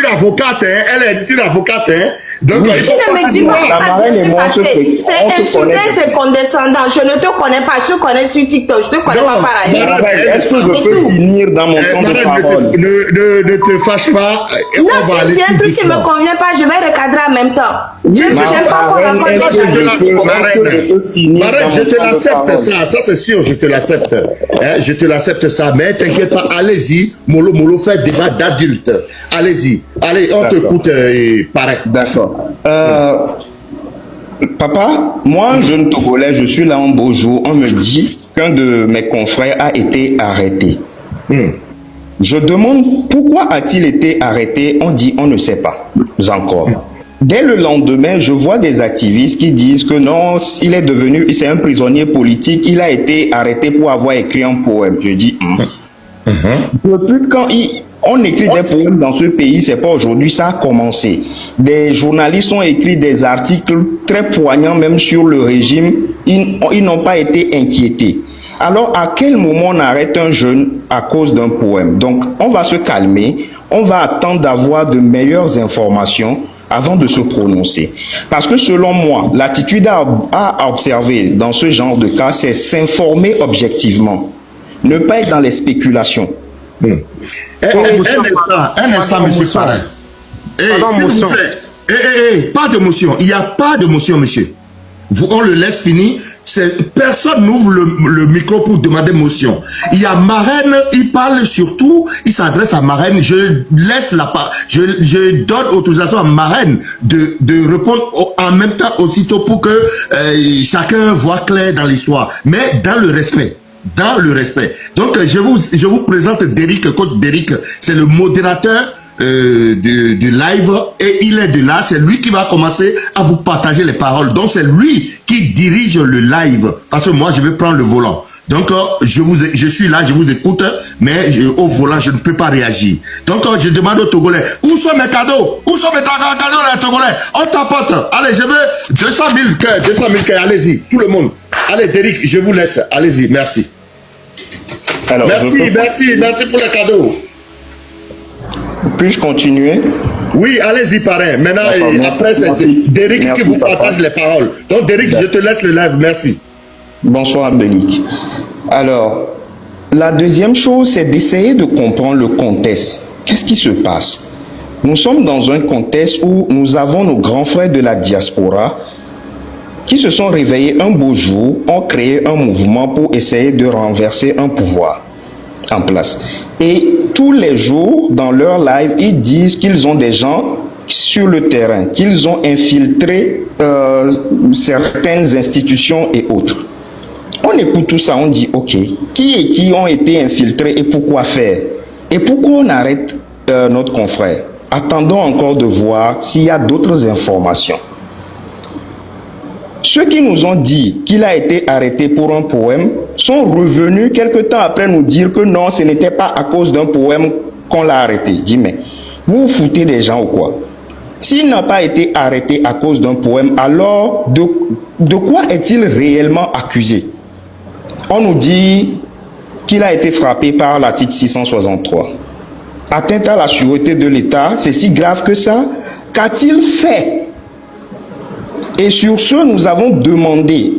une avocate, hein, elle est une avocate, hein. Donc, Si je me dis, c'est insultant, c'est condescendant. Je ne te connais pas, je te connais sur TikTok, je te connais pas par ailleurs. Est-ce que je peux finir dans mon temps de parole? Ne te fâche pas. Non, si c'est un truc qui ne me convient pas, je vais recadrer en même temps. Je n'aime pas qu'on raconte les gens. Marraine, je te l'accepte, ça c'est sûr, je te l'accepte. Hein, je te l'accepte ça, mais t'inquiète pas, allez-y, Molo fait débat d'adulte. Allez-y, allez, on t'écoute, pareil. D'accord. Papa, moi, jeune Togolais, je suis là un beau jour, on me dit qu'un de mes confrères a été arrêté. Je demande pourquoi a-t-il été arrêté, on dit on ne sait pas encore. Dès le lendemain, je vois des activistes qui disent que non, il est devenu, c'est un prisonnier politique, il a été arrêté pour avoir écrit un poème. Je dis, depuis quand on écrit des poèmes dans ce pays, c'est pas aujourd'hui, ça a commencé. Des journalistes ont écrit des articles très poignants, même sur le régime, ils n'ont pas été inquiétés. Alors, à quel moment on arrête un jeune à cause d'un poème? Donc, on va se calmer, on va attendre d'avoir de meilleures informations avant de se prononcer. Parce que selon moi, l'attitude à observer dans ce genre de cas, c'est s'informer objectivement. Ne pas être dans les spéculations. Un instant, monsieur Farah. Pas d'émotion. Il n'y a pas d'émotion, monsieur. On le laisse finir. Personne n'ouvre le micro pour demander motion. Il y a Marraine, il parle surtout, il s'adresse à Marraine. Je laisse je donne autorisation à Marraine de répondre en même temps aussitôt pour que chacun voit clair dans l'histoire. Mais dans le respect. Dans le respect. Donc, je vous présente Derrick, coach Derrick. C'est le modérateur du live et il est de là. C'est lui qui va commencer à vous partager les paroles. Donc, c'est lui qui dirige le live. Parce que moi, je vais prendre le volant. Donc, je suis là, je vous écoute, mais au volant, je ne peux pas réagir. Donc, je demande aux Togolais, où sont mes cadeaux? Où sont mes cadeaux, les Togolais? On t'apporte. Allez, je veux 200 000 cœurs, 200 000 cœurs. Allez-y, tout le monde. Allez, Derrick, je vous laisse. Allez-y, merci. Alors, merci pour les cadeaux. Puis-je continuer? Oui, allez-y, parrain. Maintenant, après, c'est Derrick qui vous partage les paroles. Donc, Derrick, je te laisse le live. Merci. Bonsoir, Abdelik. Alors, la deuxième chose, c'est d'essayer de comprendre le contexte. Qu'est-ce qui se passe? Nous sommes dans un contexte où nous avons nos grands frères de la diaspora qui se sont réveillés un beau jour, ont créé un mouvement pour essayer de renverser un pouvoir en place. Et tous les jours, dans leur live, ils disent qu'ils ont des gens sur le terrain, qu'ils ont infiltré certaines institutions et autres. On écoute tout ça, on dit, ok, qui ont été infiltrés et pourquoi faire? Et pourquoi on arrête notre confrère? Attendons encore de voir s'il y a d'autres informations. Ceux qui nous ont dit qu'il a été arrêté pour un poème sont revenus quelque temps après nous dire que non, ce n'était pas à cause d'un poème qu'on l'a arrêté. Dis, mais vous vous foutez des gens ou quoi? S'il n'a pas été arrêté à cause d'un poème, alors de quoi est-il réellement accusé? On nous dit qu'il a été frappé par l'article 663. Atteinte à la sûreté de l'État, c'est si grave que ça? Qu'a-t-il fait? Et sur ce, nous avons demandé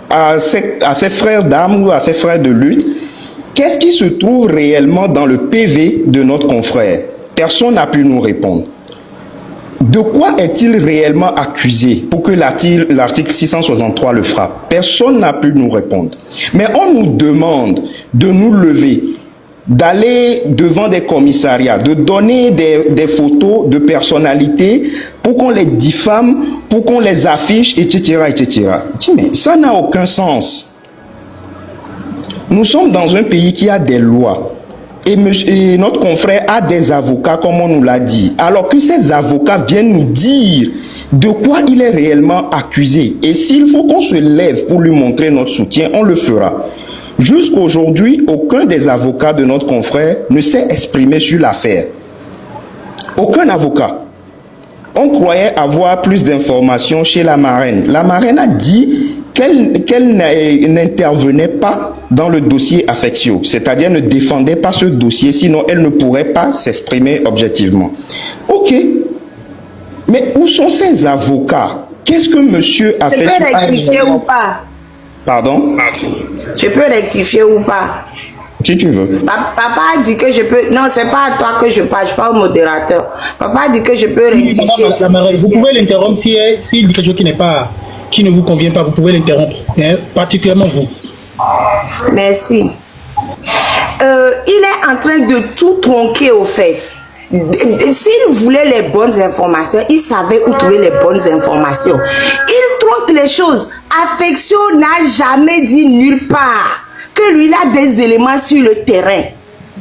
à ses frères d'armes ou à ses frères de lutte, qu'est-ce qui se trouve réellement dans le PV de notre confrère? Personne n'a pu nous répondre. De quoi est-il réellement accusé pour que l'article 663 le frappe? Personne n'a pu nous répondre. Mais on nous demande de nous lever, d'aller devant des commissariats, de donner des photos de personnalités pour qu'on les diffame, pour qu'on les affiche, etc., etc. Mais ça n'a aucun sens. Nous sommes dans un pays qui a des lois. Et notre confrère a des avocats, comme on nous l'a dit. Alors que ces avocats viennent nous dire de quoi il est réellement accusé. Et s'il faut qu'on se lève pour lui montrer notre soutien, on le fera. Jusqu'aujourd'hui, aucun des avocats de notre confrère ne s'est exprimé sur l'affaire. Aucun avocat. On croyait avoir plus d'informations chez la marraine. La marraine a dit qu'elle n'intervenait pas dans le dossier Affectio, c'est-à-dire ne défendait pas ce dossier, sinon elle ne pourrait pas s'exprimer objectivement. Ok, mais où sont ces avocats? Qu'est-ce que monsieur Affectio a... Je peux rectifier ou pas? Pardon? Je peux rectifier ou pas? Si tu veux. Papa a dit que je peux... Non, c'est pas à toi que je parle au modérateur. Papa a dit que je peux rectifier. Vous pouvez l'interrompre s'il dit quelque chose qui ne vous convient pas, vous pouvez l'interrompre, hein, particulièrement vous. Merci. Il est en train de tout tronquer au fait. S'il voulait les bonnes informations, il savait où trouver les bonnes informations. Il tronque les choses. Affection n'a jamais dit nulle part que lui il a des éléments sur le terrain.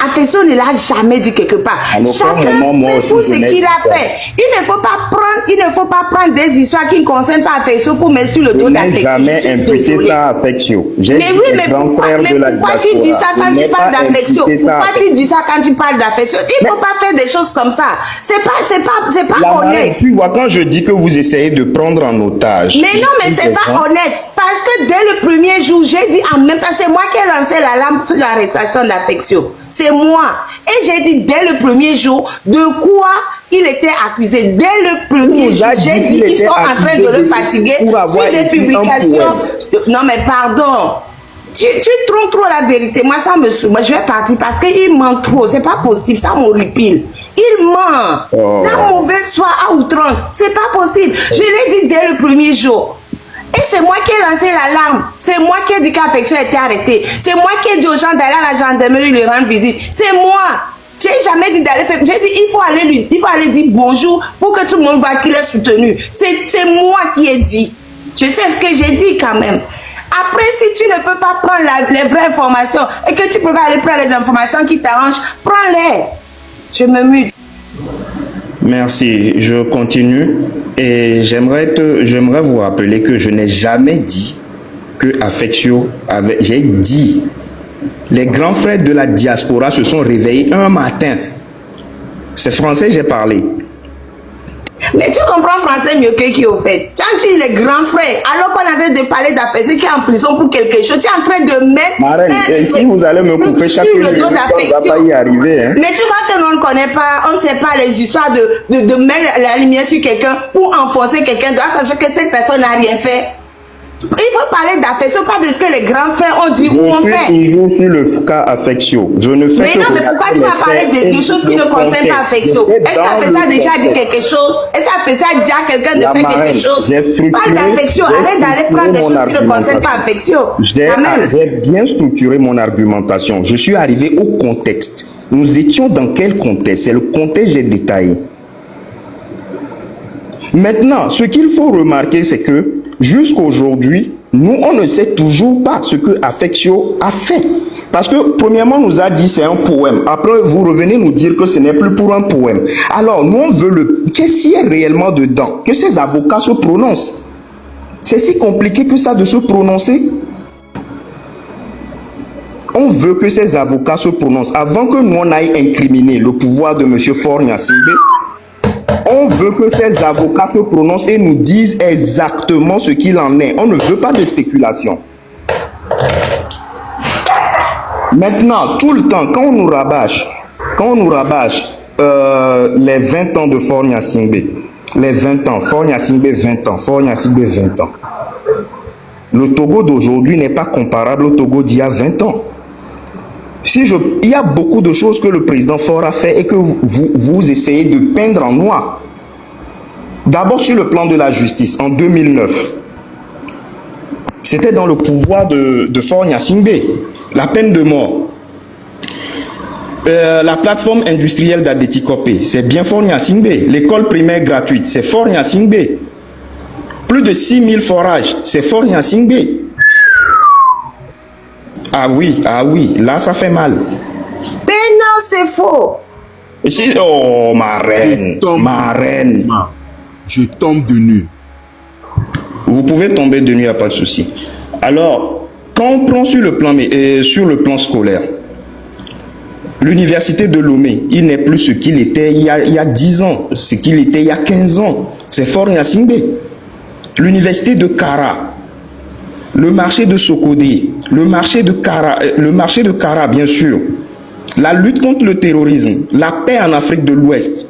Affection ne l'a jamais dit quelque part. Chacun fait pour ce qu'il a fait. Il ne faut pas prendre des histoires qui ne concernent pas Affection pour mettre sur le dos d'Affection. Jamais imputé ça à Affection. Mais oui, mais pourquoi tu dis ça quand tu parles d'Affection? Pourquoi tu dis ça quand tu parles d'Affection? Il ne faut pas faire des choses comme ça. C'est pas honnête. Tu vois, quand je dis que vous essayez de prendre en otage. Mais non, mais c'est pas honnête. Parce que dès le premier jour, j'ai dit en même temps, c'est moi qui ai lancé l'alarme sur l'arrestation d'Affection. C'est moi. Et j'ai dit dès le premier jour de quoi il était accusé. Dès le premier jour, j'ai dit ils sont en train de le fatiguer sur des publications. Non mais pardon. Tu trompes trop la vérité. Moi ça me saoule. Moi je vais partir parce qu'il ment trop. C'est pas possible. Ça m'horripile. Il ment. La mauvaise foi à outrance. C'est pas possible. Je l'ai dit dès le premier jour. Et c'est moi qui ai lancé l'alarme. C'est moi qui ai dit qu'Affection a été arrêtée. C'est moi qui ai dit aux gens d'aller à la gendarmerie lui rendre visite. C'est moi. J'ai jamais dit d'aller faire. J'ai dit il faut aller dire bonjour pour que tout le monde voit qu'il est soutenu. C'est moi qui ai dit. Je sais ce que j'ai dit quand même. Après, si tu ne peux pas prendre les vraies informations et que tu peux pas aller prendre les informations qui t'arrangent, prends-les. Je me mute. Merci, je continue et j'aimerais vous rappeler que je n'ai jamais dit que Affection avait... J'ai dit, les grands frères de la diaspora se sont réveillés un matin. C'est français, j'ai parlé. Mais tu comprends français mieux que qui au fait. Quand tu dis les grands frères, alors qu'on est en train de parler d'Affection qui est en prison pour quelque chose, tu es en train de mettre... Marraine, si vous allez me couper chaque minute, on ne va pas y arriver. Hein. Mais tu vois que l'on ne connaît pas, on ne sait pas les histoires de mettre la lumière sur quelqu'un pour enfoncer quelqu'un, doit savoir que cette personne n'a rien fait. Il faut parler d'Affection, pas de ce que les grands frères ont dit ou ont fait. Je suis toujours sur le cas Affection. Je ne fais mais non, mais pourquoi tu vas parler de choses qui ne concernent pas Affection? Est-ce qu'Affection a déjà dit quelque chose? Est-ce qu'Affection a dit à quelqu'un de faire quelque chose? Parle d'Affection, arrête d'aller prendre des choses qui ne concernent pas Affection. J'ai bien structuré mon argumentation. Je suis arrivé au contexte. Nous étions dans quel contexte? C'est le contexte que j'ai détaillé. Maintenant, ce qu'il faut remarquer, c'est que jusqu'aujourd'hui, nous, on ne sait toujours pas ce que Affection a fait. Parce que, premièrement, on nous a dit c'est un poème. Après, vous revenez nous dire que ce n'est plus pour un poème. Alors, nous, on veut qu'est-ce qu'il y a réellement dedans? Que ces avocats se prononcent. C'est si compliqué que ça de se prononcer. On veut que ces avocats se prononcent. Avant que nous, on aille incriminer le pouvoir de M. Faure Gnassingbé, on veut que ces avocats se prononcent et nous disent exactement ce qu'il en est. On ne veut pas de spéculation. Maintenant, tout le temps, quand on nous rabâche les 20 ans de Faure Gnassingbé, les 20 ans, Faure Gnassingbé 20 ans, Faure Gnassingbé 20 ans. Le Togo d'aujourd'hui n'est pas comparable au Togo d'il y a 20 ans. Il y a beaucoup de choses que le président Faure a fait et que vous essayez de peindre en noir. D'abord sur le plan de la justice, en 2009, c'était dans le pouvoir de Faure Gnassingbé, la peine de mort. La plateforme industrielle d'Adétikopé, c'est bien Faure Gnassingbé. L'école primaire gratuite, c'est Faure Gnassingbé. Plus de 6000 forages, c'est Faure Gnassingbé. Ah oui, là ça fait mal. Mais non, c'est faux. Oh, ma reine. Je tombe de nu. Vous pouvez tomber de nu, il n'y a pas de souci. Alors, quand on prend sur le plan scolaire, l'université de Lomé, il n'est plus ce qu'il était il y a 10 ans, ce qu'il était il y a 15 ans. C'est Faure Gnassingbé. L'université de Kara, le marché de Sokodé, le marché de Kara, bien sûr, la lutte contre le terrorisme, la paix en Afrique de l'Ouest,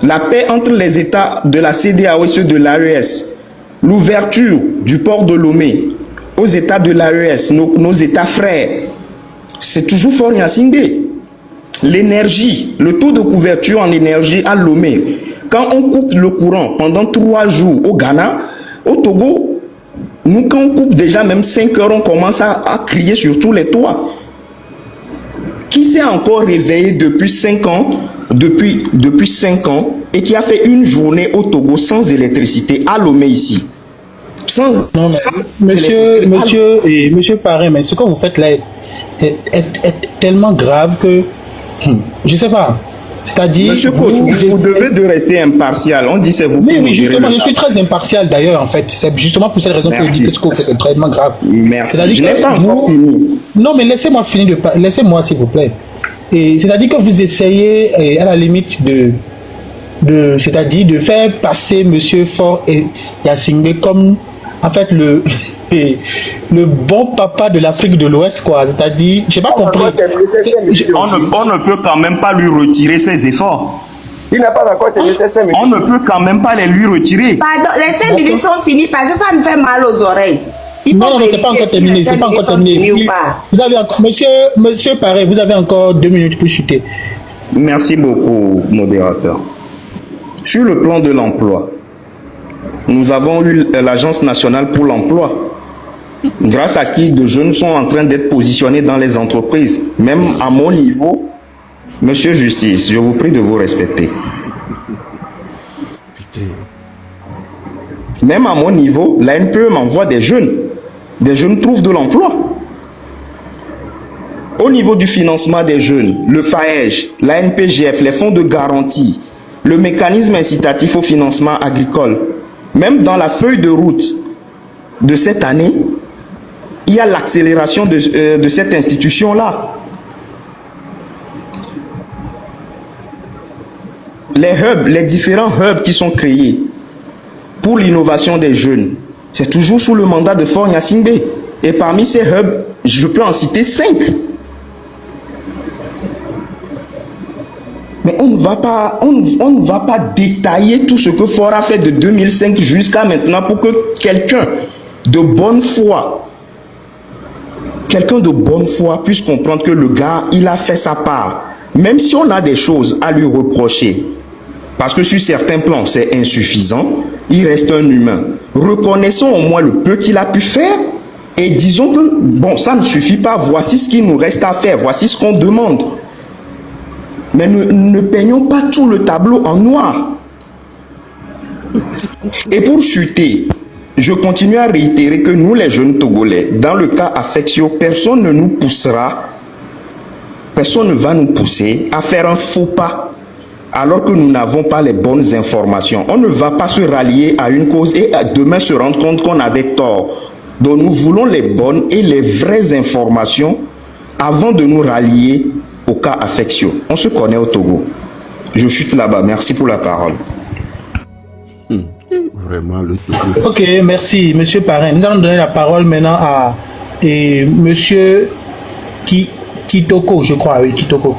la paix entre les États de la CEDEAO et ceux de l'AES, l'ouverture du port de Lomé aux États de l'AES, nos États frères, c'est toujours Faure Gnassingbé. L'énergie, le taux de couverture en énergie à Lomé, quand on coupe le courant pendant 3 jours au Ghana, au Togo, nous quand on coupe déjà même 5 heures, on commence à crier sur tous les toits. Qui s'est encore réveillé depuis 5 ans, depuis 5 ans, et qui a fait une journée au Togo sans électricité, à Lomé ici? Non, mais monsieur Paré, mais ce que vous faites là est tellement grave que je sais pas. C'est-à-dire, monsieur coach, vous devez de rester impartial. On dit c'est vous qui oui, justement, je suis très impartial d'ailleurs, en fait. C'est justement pour cette raison que je dis que ce que vous faites est tellement grave. Merci. Je n'ai pas encore fini. Non, mais laissez-moi finir de parler. Laissez-moi, s'il vous plaît. Et c'est-à-dire que vous essayez, à la limite, c'est-à-dire de faire passer monsieur Faure Gnassingbé comme, en fait, le bon papa de l'Afrique de l'Ouest, quoi. C'est-à-dire, j'ai pas compris. On ne peut quand même pas lui retirer ses efforts. Il n'a pas encore terminé ses 5 minutes. On ne peut quand même pas les lui retirer. Pardon, les 5 minutes sont finies parce que ça me fait mal aux oreilles. Non, c'est pas encore terminé. C'est pas encore terminé. Vous avez encore, monsieur Paré, vous avez encore 2 minutes pour chuter. Merci beaucoup, modérateur. Sur le plan de l'emploi, nous avons eu l'Agence nationale pour l'emploi, grâce à qui de jeunes sont en train d'être positionnés dans les entreprises. Même à mon niveau, monsieur Justice, je vous prie de vous respecter. Même à mon niveau, la NPE m'envoie des jeunes. Des jeunes trouvent de l'emploi. Au niveau du financement des jeunes, le FAEJ, la NPGF, les fonds de garantie, le mécanisme incitatif au financement agricole, même dans la feuille de route de cette année, il y a l'accélération de cette institution-là. Les hubs, les différents hubs qui sont créés pour l'innovation des jeunes, c'est toujours sous le mandat de Faure Gnassingbé. Et parmi ces hubs, je peux en citer 5. Mais on ne va pas détailler tout ce que Faure a fait de 2005 jusqu'à maintenant pour que quelqu'un de bonne foi puisse comprendre que le gars, il a fait sa part. Même si on a des choses à lui reprocher, parce que sur certains plans, c'est insuffisant, il reste un humain. Reconnaissons au moins le peu qu'il a pu faire et disons que, bon, ça ne suffit pas, voici ce qu'il nous reste à faire, voici ce qu'on demande. Mais ne peignons pas tout le tableau en noir. Et pour chuter, je continue à réitérer que nous, les jeunes Togolais, dans le cas Affectio, personne ne nous poussera, personne ne va nous pousser à faire un faux pas alors que nous n'avons pas les bonnes informations. On ne va pas se rallier à une cause et demain se rendre compte qu'on avait tort. Donc nous voulons les bonnes et les vraies informations avant de nous rallier au cas Affectio. On se connaît au Togo. Je chute là-bas. Merci pour la parole. Vraiment, le Togo. Ok, merci, monsieur Parrain. Nous allons donner la parole maintenant à monsieur Kitoko, je crois, oui, Kitoko.